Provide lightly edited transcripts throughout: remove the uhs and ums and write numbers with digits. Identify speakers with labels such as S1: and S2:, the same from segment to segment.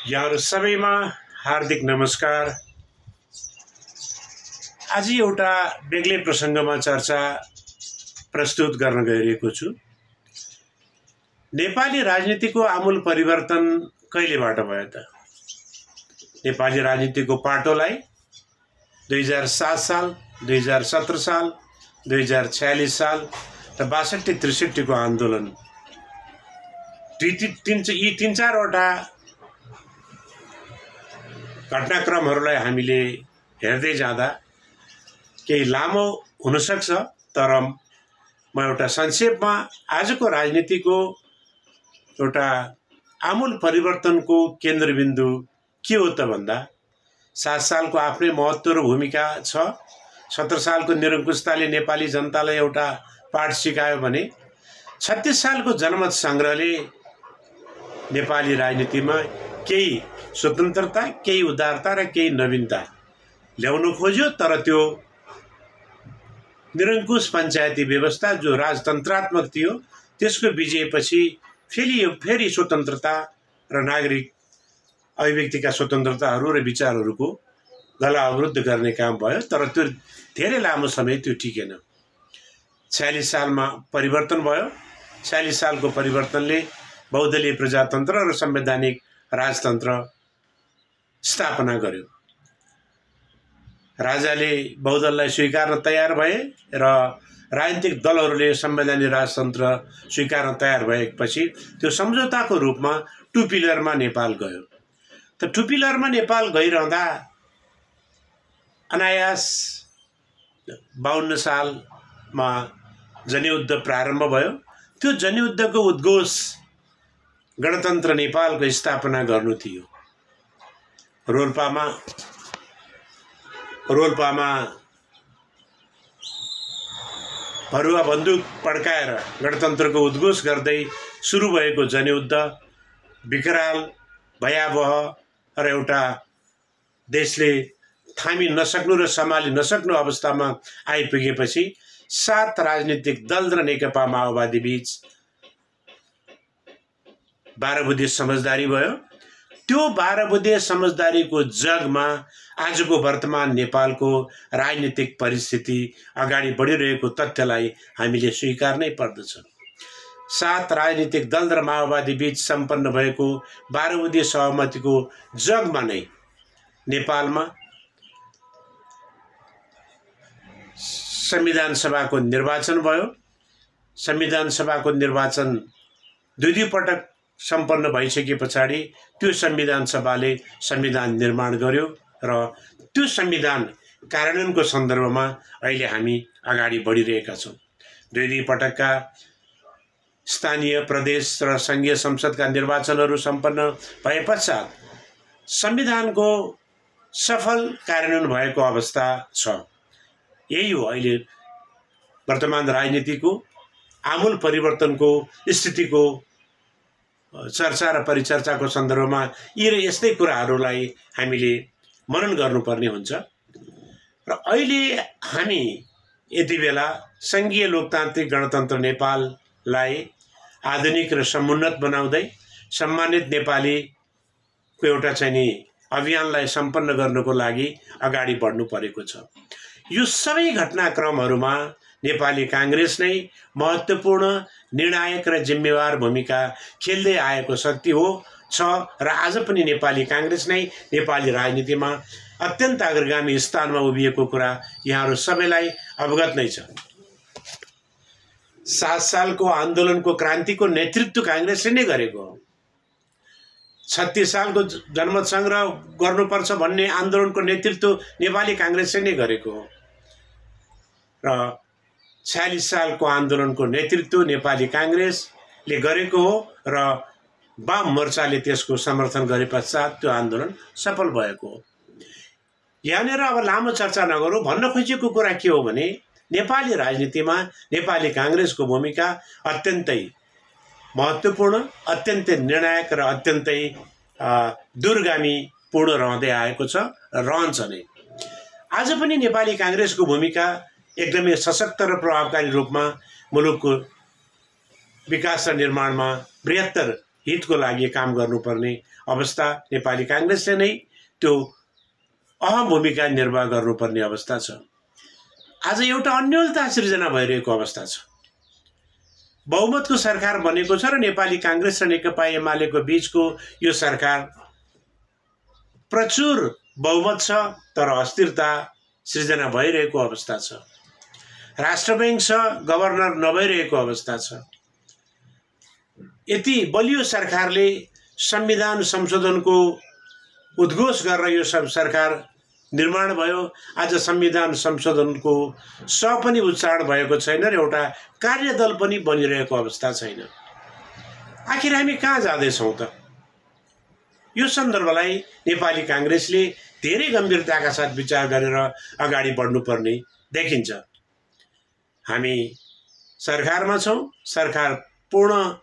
S1: यहाँहरु सबैमा हार्दिक नमस्कार। आज एउटा बेग्लै प्रसङ्गमा चर्चा प्रस्तुत गर्न गइरहेको छु। नेपाली राजनीतिको आमूल परिवर्तन कहिलेबाट भयो त? नेपाली राजनीतिको पाटोलाई 2007 साल, 2017 साल, 2046 साल र 62-63 को आन्दोलन यी तीन चारवटा घटनाक्रमहरूलाई हामीले हेर्दै जाँदा केही लामो हुन सक्छ, तर म एउटा संक्षेपमा आजको राजनीतिको एउटा आमूल परिवर्तनको केन्द्रबिन्दु के हो त भन्दा 7 सालको आफ्नै महत्त्व र भूमिका छ। 17 सालको निरङ्कुशताले नेपाली जनतालाई एउटा पाठ सिकायो भने 36 सालको जनमत संग्रहले नेपाली राजनीतिमा केही स्वतन्त्रता, केही उदारता र केही नवीनता ल्याउन खोज्यो, तर त्यो निरङ्कुश पञ्चायती व्यवस्था जो राजतन्त्रात्मक थियो त्यसको विजयपछि फेरि स्वतन्त्रता र नागरिक अभिव्यक्तिका स्वतन्त्रताहरू र विचारहरूको गला अवरुद्ध गर्ने काम भयो, तर त्यो धेरै लामो समय त्यो टिकेन। 46 सालमा परिवर्तन भयो। 46 सालको परिवर्तनले बहुदलीय प्रजातन्त्र र संवैधानिक राजतन्त्र स्थापना गर्यो। राजाले बहुदललाई स्वीकार्न तयार भए र राजनीतिक दलहरूले संवैधानिक राजतन्त्र स्वीकार्न तयार भएपछि त्यो सम्झौताको रूपमा टु पिलरमा नेपाल गयो। त टु पिलरमा नेपाल गइरहँदा अनायास 52 सालमा जनयुद्ध प्रारम्भ भयो। त्यो जनयुद्धको उद्घोष गणतन्त्र नेपालको स्थापना गर्नु थियो। रोल्पामा भरुवा बन्दुक पड्काएर गणतन्त्रको उद्घोष गर्दै सुरु भएको जनयुद्ध विकराल, भयावह र एउटा देशले थामी नसक्नु र सम्हालि नसक्नु अवस्थामा आइपुगेपछि 7 राजनीतिक दल र नेकपा माओवादी बीच 12 बुँदे समझदारी भयो। त्यो 12 बुँदे समझदारीको जगमा आजको वर्तमान नेपालको राजनीतिक परिस्थिति अगाडि बढिरहेको तथ्यलाई हामीले स्वीकार्नै पर्दछ। 7 राजनीतिक दल र माओवादी बीच सम्पन्न भएको 12 बुँदे सहमतिको जगमा नै नेपालमा संविधान सभाको निर्वाचन भयो। संविधान सभाको निर्वाचन दुई पटक सम्पन्न भइसके पछाडि त्यो संविधान सभाले संविधान निर्माण गर्यो र त्यो संविधान कार्यान्वयनको सन्दर्भमा अहिले हामी अगाडि बढिरहेका छौँ। दुई पटकका स्थानीय, प्रदेश र संघीय संसदका निर्वाचनहरू सम्पन्न भए पश्चात संविधानको सफल कार्यान्वयन भएको अवस्था छ। यही हो अहिले वर्तमान राजनीतिको आमूल परिवर्तनको स्थितिको चर्चा र परिचर्चाको सन्दर्भमा यी र यस्तै कुराहरूलाई हामीले मनन गर्नुपर्ने हुन्छ। र अहिले हामी यति बेला संघीय लोकतान्त्रिक गणतन्त्र नेपाललाई आधुनिक र समुन्नत बनाउँदै सम्मानित नेपालीको एउटा चाहिँ अभियानलाई सम्पन्न गर्नको लागि अगाडि बढ्नु परेको छ। यो सबै घटनाक्रमहरूमा नेपाली कांग्रेस नै महत्त्वपूर्ण, निर्णायक र जिम्मेवार भूमिका खेल्दै आएको शक्ति हो छ र आज पनि नेपाली कांग्रेस नै नेपाली राजनीतिमा अत्यन्त अग्रगामी स्थानमा उभिएको कुरा यहाँहरू सबैलाई अवगत नै छ। 7 सालको आन्दोलनको क्रान्तिको नेतृत्व कांग्रेसले नै गरेको हो। 36 सालको जनमत संग्रह गर्नुपर्छ भन्ने आन्दोलनको नेतृत्व नेपाली कांग्रेसले नै गरेको हो र 46 सालको आन्दोलनको नेतृत्व नेपाली कांग्रेसले गरेको हो र वाम मोर्चाले त्यसको समर्थन गरे पश्चात त्यो आन्दोलन सफल भएको हो। यहाँनिर अब लामो चर्चा नगरौँ। भन्न खोजेको कुरा के हो भने नेपाली राजनीतिमा नेपाली कांग्रेसको भूमिका अत्यन्तै महत्त्वपूर्ण, अत्यन्तै निर्णायक र अत्यन्तै दूरगामीपूर्ण रहँदै आएको छ र रहन्छ नै। आज पनि नेपाली कांग्रेसको भूमिका एकदमै सशक्त र प्रभावकारी रूपमा मुलुकको विकास र निर्माणमा बृहत्तर हितको लागि काम गर्नुपर्ने अवस्था नेपाली कांग्रेसले नै त्यो अहम भूमिका निर्वाह गर्नुपर्ने अवस्था छ। आज एउटा अन्योलता सृजना भइरहेको अवस्था छ। बहुमतको सरकार बनेको छ र नेपाली कांग्रेस र नेकपा एमालेको बीचको यो सरकार प्रचुर बहुमत छ तर अस्थिरता सृजना भइरहेको अवस्था छ। राष्ट्र बैंक छ, गभर्नर नभइरहेको अवस्था छ। यति बलियो सरकारले संविधान संशोधनको उद्घोष गरेर यो सरकार निर्माण भयो। आज संविधान संशोधनको स पनि उच्चारण भएको छैन र एउटा कार्यदल पनि बनिरहेको अवस्था छैन। आखिर हामी कहाँ जाँदैछौँ त? यो सन्दर्भलाई नेपाली कांग्रेसले धेरै गम्भीरताका साथ विचार गरेर अगाडि बढ्नुपर्ने देखिन्छ। हामी सरकारमा छौँ, सरकार पूर्ण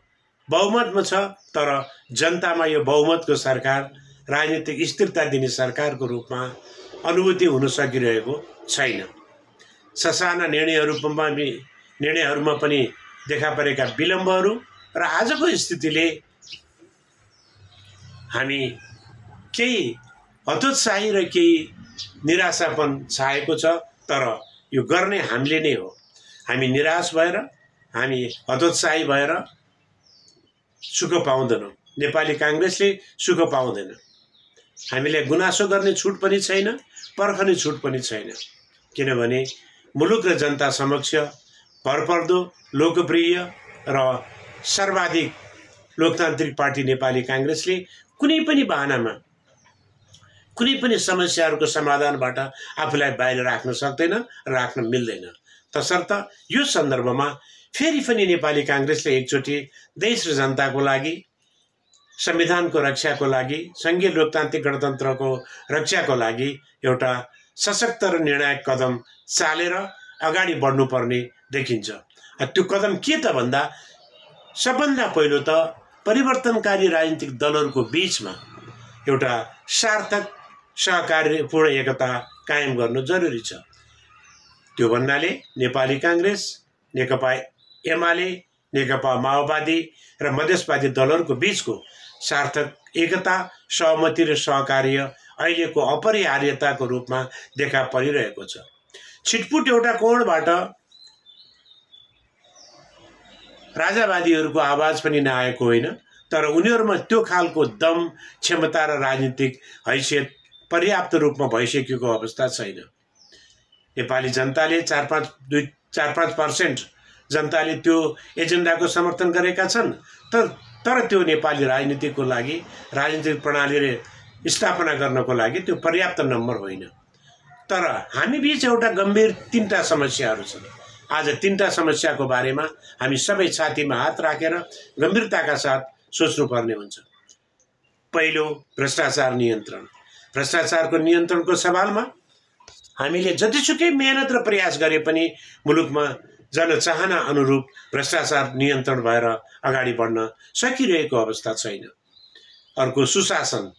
S1: बहुमतमा छ, तर जनतामा यो बहुमतको सरकार राजनीतिक स्थिरता दिने सरकारको रूपमा अनुभूति हुन सकिरहेको छैन। ससाना निर्णयहरूमा पनि देखा परेका विलम्बहरू र आजको स्थितिले हामी केही हतोत्साही र केही निराशापन छाएको छ। तर यो गर्ने हामीले नै हो। हामी निराश भएर, हामी हतोत्साही भएर सुख पाउँदैनौँ। नेपाली कांग्रेसले सुख पाउँदैन। हामीले गुनासो गर्ने छुट पनि छैन, पर्खने छुट पनि छैन। किनभने मुलुक र जनता समक्ष भरपर्दो लोकप्रिय र सर्वाधिक लोकतान्त्रिक पार्टी नेपाली कांग्रेसले कुनै पनि बहानामा कुनै पनि समस्याहरूको समाधानबाट आफूलाई बाहिर राख्न सक्दैन, राख्न मिल्दैन। तसर्थ यो सन्दर्भमा फेरि पनि नेपाली कांग्रेसले एकचोटि देश र जनताको लागि, संविधानको रक्षाको लागि, संघीय लोकतान्त्रिक गणतन्त्रको रक्षाको लागि एउटा सशक्त र निर्णायक कदम चालेर अगाडि बढ्नुपर्ने देखिन्छ। त्यो कदम के त भन्दा सबभन्दा पहिलो त परिवर्तनकारी राजनीतिक दलहरूको बीचमा एउटा सार्थक सहकार्यपूर्ण एकता कायम गर्नु जरुरी छ। त्यो भन्नाले नेपाली कांग्रेस, नेकपा एमाले, नेकपा माओवादी र मधेसवादी दलहरूको बीचको सार्थक एकता, सहमति र सहकार्य अहिलेको अपरिहार्यताको रूपमा देखा परिरहेको छ। छिटपुट एउटा कोणबाट राजावादीहरूको आवाज पनि नआएको होइन, तर उनीहरूमा त्यो खालको दम, क्षमता र राजनीतिक हैसियत पर्याप्त रूपमा भइसकेको अवस्था छैन। नेपाली जनताले 4-5% जनताले त्यो एजेन्डाको समर्थन गरेका छन्, तर त्यो नेपाली राजनीतिको लागि, राजनीतिक प्रणालीले स्थापना गर्नको लागि त्यो पर्याप्त नम्बर होइन। तर हामी बीच एउटा गम्भीर 3टा समस्याहरू छन्। आज 3टा समस्याको बारेमा हामी सबै छातीमा हात राखेर गम्भीरताका साथ सोच्नुपर्ने हुन्छ। पहिलो, भ्रष्टाचार नियन्त्रण। भ्रष्टाचारको नियन्त्रणको सवालमा हामीले जतिसुकै मेहनत र प्रयास गरे पनि मुलुकमा जनचाहना अनुरूप भ्रष्टाचार नियन्त्रण भएर अगाडि बढ्न सकिरहेको अवस्था छैन। अर्को, सुशासन।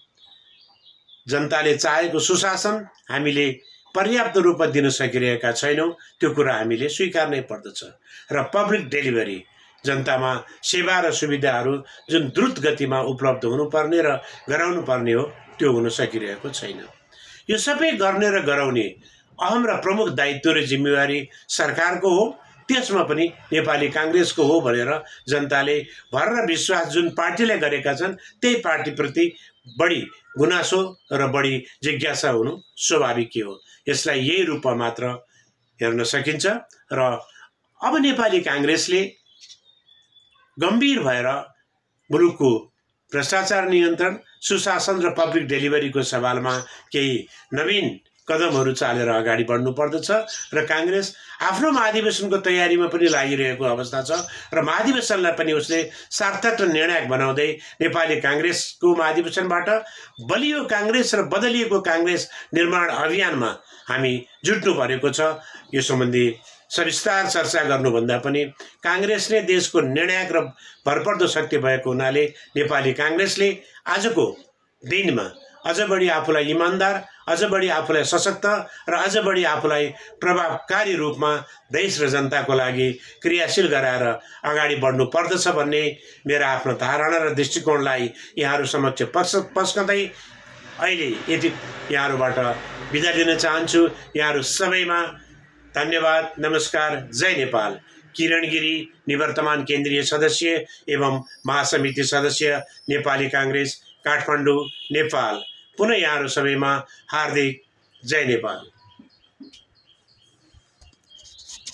S1: जनताले चाहेको सुशासन हामीले पर्याप्त रूपमा दिन सकिरहेका छैनौँ। त्यो कुरा हामीले स्वीकार्नै पर्दछ। र पब्लिक डेलिभरी, जनतामा सेवा र सुविधाहरू जुन द्रुत गतिमा उपलब्ध हुनुपर्ने र गराउनुपर्ने हो, त्यो हुन सकिरहेको छैन। यो सबै गर्ने र गराउने अहम र प्रमुख दायित्व र जिम्मेवारी सरकारको हो, त्यसमा पनि नेपाली कांग्रेसको हो भनेर जनताले भर र विश्वास जुन पार्टीले गरेका छन् त्यही पार्टीप्रति बढी गुनासो र बढी जिज्ञासा हुनु स्वाभाविक हो। यसलाई यही रूपमा मात्र हेर्न सकिन्छ। र अब नेपाली कांग्रेसले गम्भीर भएर मुलुकको भ्रष्टाचार नियन्त्रण, सुशासन र पब्लिक डेलिभरीको सवालमा केही नवीन कदमहरू चालेर अगाडि बढ्नु पर्दछ। र कांग्रेस आफ्नो महाधिवेशनको तयारीमा पनि लागिरहेको अवस्था छ र महाधिवेशनलाई पनि उसले सार्थक र निर्णायक बनाउँदै नेपाली कांग्रेसको महाधिवेशनबाट बलियो कांग्रेस र बदलिएको कांग्रेस निर्माण अभियानमा हामी जुट्नु परेको छ। यो सम्बन्धी सविस्तार चर्चा गर्नुभन्दा पनि कांग्रेसले देशको निर्णायक र भरपर्दो शक्ति भएको हुनाले नेपाली कांग्रेसले आजको दिनमा अझ बढी आफूलाई इमानदार, अझ बढी आफूलाई सशक्त र अझ बढी आफूलाई प्रभावकारी रूपमा देश र जनताको लागि क्रियाशील गराएर अगाडि बढ्नु पर्दछ भन्ने मेरो आफ्नो धारणा र दृष्टिकोणलाई यहाँहरू समक्ष पस्कँदै अहिले यति यहाँहरूबाट बिदा दिन चाहन्छु। यहाँहरू सबैमा धन्यवाद, नमस्कार, जय नेपाल। किरण गिरी, निवर्तमान केन्द्रीय सदस्य एवं महासमिति सदस्य, नेपाली कांग्रेस, काठमाडौँ, नेपाल। पुनः यहाँहरू सबैमा हार्दिक जय नेपाल।